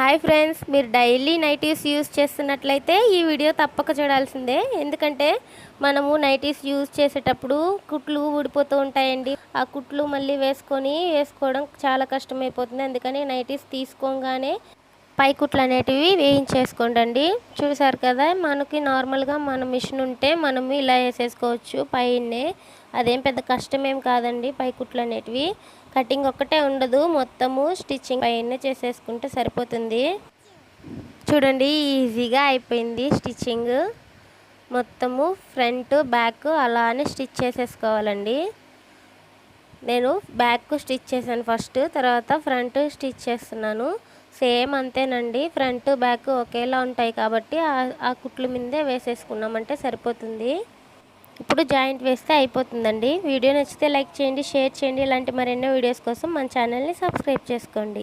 Hi friends, మీరు daily nighties use చేస్తున్నట్లయితే ఈ వీడియో తప్పక చూడాల్సిందే. ఎందుకంటే మనము నైటీస్ యూజ్ చేసేటప్పుడు కుట్లు ఊడిపోతూ ఉంటాయండి. ఆ కుట్లు మళ్ళీ వేసుకోవడం చాలా కష్టమైపోతుంది. అందుకని నైటీస్ తీసుకోగానే పై కుట్లు అనేటివి వేయించేసుకోండి. చూసారు కదా, మనకి నార్మల్గా మన మిషన్ ఉంటే మనం ఇలా వేసేసుకోవచ్చు పైనే. అదేం పెద్ద కష్టమేం కాదండి. పై కుట్లు అనేటివి కటింగ్ ఒక్కటే ఉండదు, మొత్తము స్టిచ్చింగ్ పైనే చేసేసుకుంటే సరిపోతుంది. చూడండి, ఈజీగా అయిపోయింది స్టిచ్చింగ్. మొత్తము ఫ్రంట్ బ్యాక్ అలానే స్టిచ్ చేసేసుకోవాలండి. నేను బ్యాక్ స్టిచ్ చేశాను ఫస్ట్, తర్వాత ఫ్రంట్ స్టిచ్ చేస్తున్నాను. సేమ్ అంతేనండి, ఫ్రంట్ బ్యాక్ ఒకేలా ఉంటాయి కాబట్టి ఆ కుట్ల మీదే వేసేసుకున్నామంటే సరిపోతుంది. ఇప్పుడు జాయింట్ వేస్తే అయిపోతుందండి. వీడియో నచ్చితే లైక్ చేయండి, షేర్ చేయండి. ఇలాంటి మరెన్నో వీడియోస్ కోసం మన ఛానల్ని సబ్స్క్రైబ్ చేసుకోండి.